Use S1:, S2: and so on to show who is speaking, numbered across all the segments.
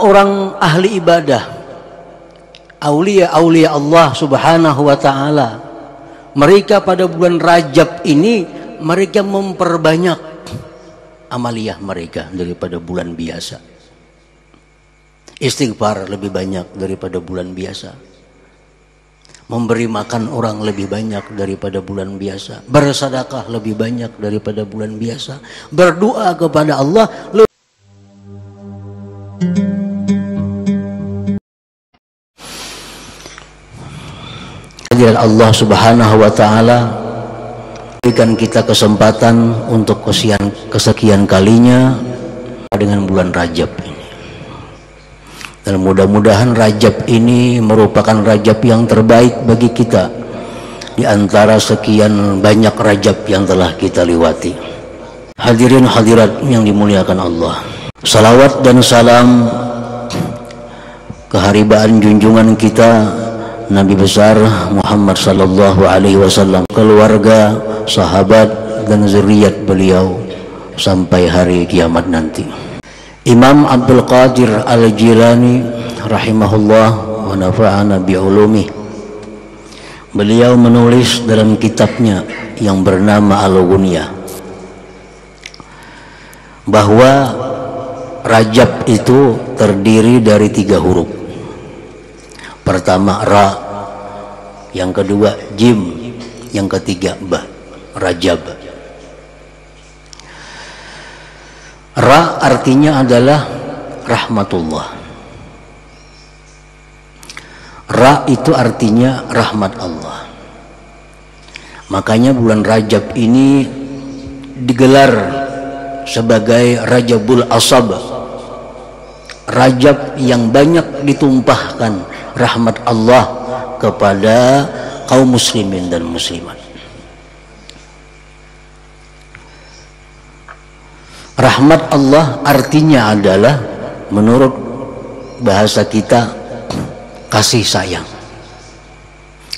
S1: orang-orang ahli ibadah, aulia-aulia Allah subhanahu wa ta'ala, mereka pada bulan Rajab ini mereka memperbanyak amaliyah mereka daripada bulan biasa. Istighfar lebih banyak daripada bulan biasa, memberi makan orang lebih banyak daripada bulan biasa, bersedekah lebih banyak daripada bulan biasa, berdoa kepada Allah Allah subhanahu wa ta'ala berikan kita kesempatan untuk kesekian kalinya dengan bulan Rajab ini. Dan mudah-mudahan Rajab ini merupakan Rajab yang terbaik bagi kita di antara sekian banyak Rajab yang telah kita lewati. Hadirin hadirat yang dimuliakan Allah, salawat dan salam keharibaan junjungan kita Nabi besar Muhammad sallallahu alaihi wasallam, keluarga, sahabat dan zuriat beliau sampai hari kiamat nanti. Imam Abdul Qadir Al-Jilani rahimahullah wa nafa'ana bi'ulumih, beliau menulis dalam kitabnya yang bernama Al-Ghunyah bahwa Rajab itu terdiri dari 3 huruf. Pertama ra, yang kedua jim, yang ketiga ba, Rajab. Ra artinya adalah rahmatullah. Ra itu artinya rahmat Allah. Makanya bulan Rajab ini digelar sebagai Rajabul Asab, Rajab yang banyak ditumpahkan rahmat Allah kepada kaum muslimin dan muslimat. Rahmat Allah artinya adalah menurut bahasa kita kasih sayang.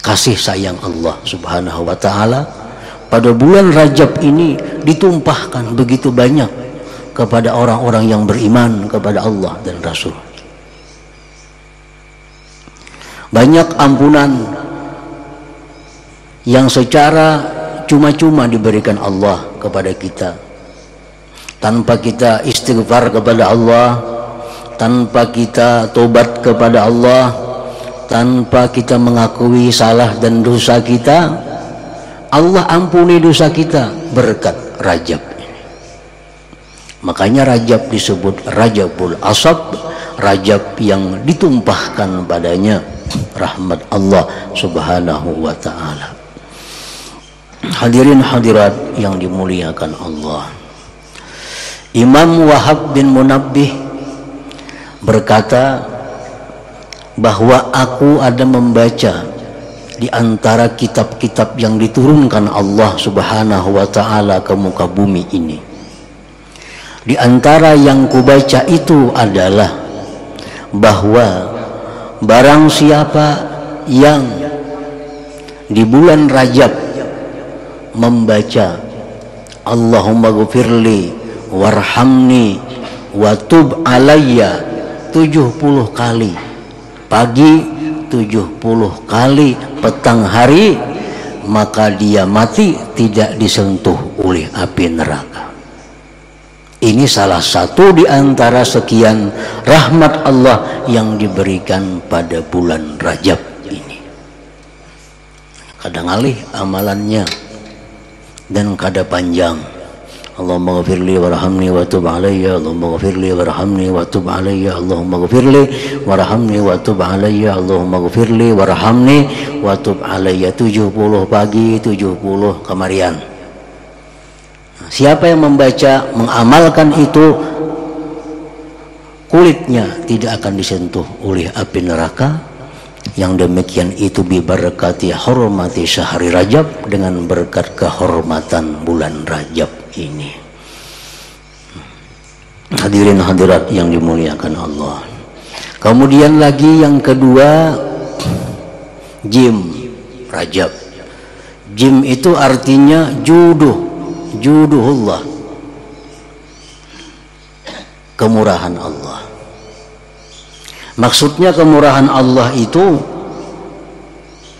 S1: Kasih sayang Allah subhanahu wa ta'ala pada bulan Rajab ini ditumpahkan begitu banyak kepada orang-orang yang beriman kepada Allah dan Rasul. Banyak ampunan yang secara cuma-cuma diberikan Allah kepada kita, tanpa kita istighfar kepada Allah, tanpa kita tobat kepada Allah, tanpa kita mengakui salah dan dosa kita. Allah ampuni dosa kita berkat Rajab ini. Makanya Rajab disebut Rajabul Asab, Rajab yang ditumpahkan padanya rahmat Allah subhanahu wa ta'ala. Hadirin hadirat yang dimuliakan Allah, Imam Wahab bin Munabbih berkata bahwa aku ada membaca di antara kitab-kitab yang diturunkan Allah subhanahu wa ta'ala ke muka bumi ini. Di antara yang kubaca itu adalah bahwa barang siapa yang di bulan Rajab membaca Allahumma ghfirli warhamni wa tub alayya 70 kali pagi, 70 kali petang hari, maka dia mati tidak disentuh oleh api neraka. Ini salah satu di antara sekian rahmat Allah yang diberikan pada bulan Rajab ini. Kadang alih amalannya dan kada panjang. Allahumma ghafirli warhamni wa tub alayya, Allahumma ghafirli warhamni wa tub alayya, Allahumma ghafirli warhamni wa tub alayya, Allahumma ghafirli warhamni wa tub alayya. 70 pagi, 70 kemarian. Siapa yang membaca, mengamalkan itu, kulitnya tidak akan disentuh oleh api neraka. Yang demikian itu bibarakati hormati syahri Rajab, dengan berkat kehormatan bulan Rajab ini. Hadirin hadirat yang dimuliakan Allah. Kemudian lagi yang kedua, jim Rajab. Jim itu artinya juduhullah, kemurahan Allah. Maksudnya kemurahan Allah itu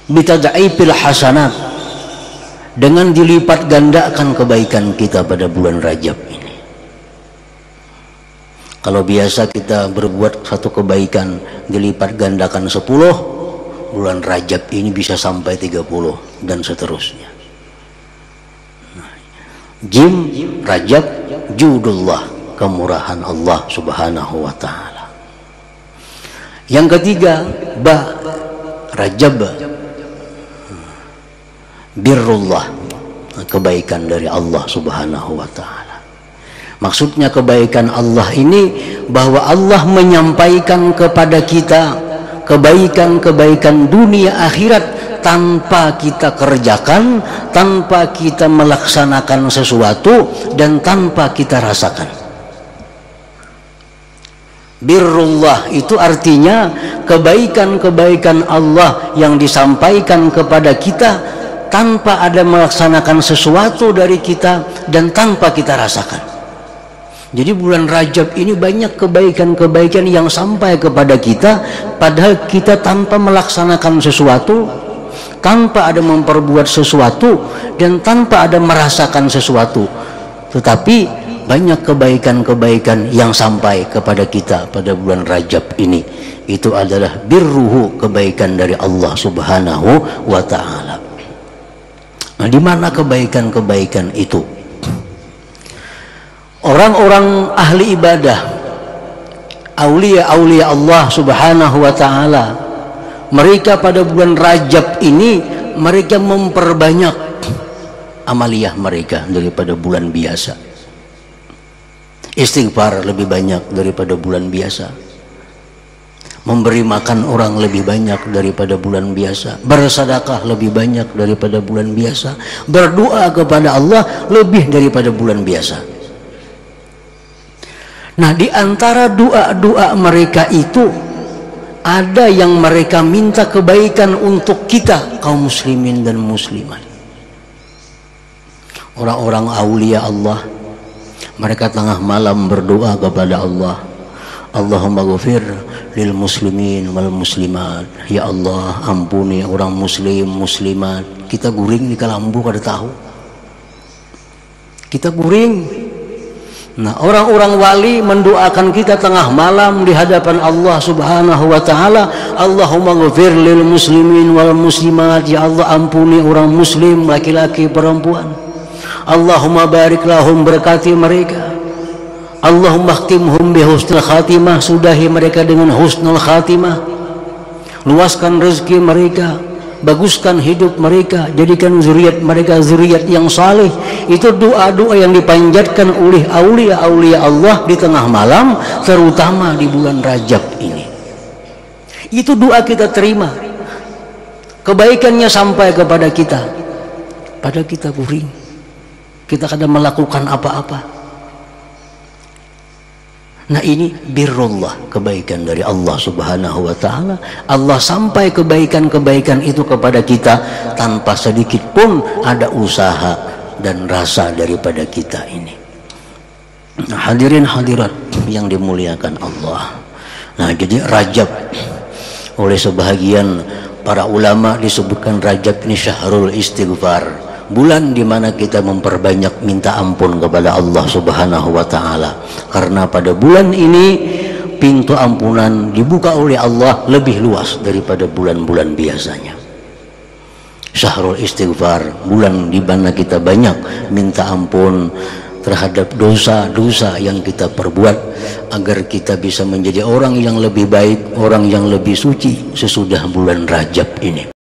S1: bitad'ifil hasanat, dengan dilipat gandakan kebaikan kita pada bulan Rajab ini. Kalau biasa kita berbuat satu kebaikan dilipat gandakan 10, bulan Rajab ini bisa sampai 30 dan seterusnya. Jim Rajab, judullah, kemurahan Allah subhanahu wa ta'ala. Yang ketiga, ba Rajab, birrullah, kebaikan dari Allah subhanahu wa ta'ala. Maksudnya kebaikan Allah ini bahwa Allah menyampaikan kepada kita kebaikan-kebaikan dunia akhirat tanpa kita kerjakan, tanpa kita melaksanakan sesuatu, dan tanpa kita rasakan. Birrullah itu artinya kebaikan-kebaikan Allah yang disampaikan kepada kita tanpa ada melaksanakan sesuatu dari kita dan tanpa kita rasakan. Jadi bulan Rajab ini banyak kebaikan-kebaikan yang sampai kepada kita padahal kita tanpa melaksanakan sesuatu, tanpa ada memperbuat sesuatu, dan tanpa ada merasakan sesuatu. Tetapi banyak kebaikan-kebaikan yang sampai kepada kita pada bulan Rajab ini. Itu adalah birruhu, kebaikan dari Allah subhanahu wa ta'ala. Nah, di mana kebaikan-kebaikan itu? Orang-orang ahli ibadah, aulia-aulia Allah subhanahu wa ta'ala, mereka pada bulan Rajab ini mereka memperbanyak amaliyah mereka daripada bulan biasa. Istighfar lebih banyak daripada bulan biasa, memberi makan orang lebih banyak daripada bulan biasa, bersedekah lebih banyak daripada bulan biasa, berdoa kepada Allah lebih daripada bulan biasa. Nah, di antara doa-doa mereka itu ada yang mereka minta kebaikan untuk kita kaum muslimin dan muslimat. Orang-orang aulia Allah, mereka tengah malam berdoa kepada Allah, Allahumma ghafir lil muslimin wal muslimat. Ya Allah, ampuni orang muslim muslimat. Kita guring di kalambu kada tahu. Kita guring. Nah, orang-orang wali mendoakan kita tengah malam di hadapan Allah subhanahu wa ta'ala, Allahumma ghafir lil muslimin wal muslimat. Ya Allah, ampuni orang muslim laki-laki perempuan. Allahumma barik lahum, berkati mereka. Allahumma khtimhum bi husnul khatimah, sudahi mereka dengan husnul khatimah. Luaskan rezeki mereka, baguskan hidup mereka, jadikan zuriat mereka zuriat yang saleh. Itu doa-doa yang dipanjatkan oleh aulia-aulia Allah di tengah malam, terutama di bulan Rajab ini. Itu doa kita terima, kebaikannya sampai kepada kita, pada kita guring, kita kadang melakukan apa-apa. Nah, ini birrullah, kebaikan dari Allah subhanahu wa ta'ala. Allah sampai kebaikan-kebaikan itu kepada kita tanpa sedikit pun ada usaha dan rasa daripada kita ini. Nah, hadirin hadirat yang dimuliakan Allah. Nah, jadi Rajab oleh sebahagian para ulama disebutkan Rajab ini syahrul istighfar, bulan dimana kita memperbanyak minta ampun kepada Allah subhanahu wa ta'ala. Karena pada bulan ini pintu ampunan dibuka oleh Allah lebih luas daripada bulan-bulan biasanya. Syahrul istighfar, bulan dimana kita banyak minta ampun terhadap dosa-dosa yang kita perbuat, agar kita bisa menjadi orang yang lebih baik, orang yang lebih suci sesudah bulan Rajab ini.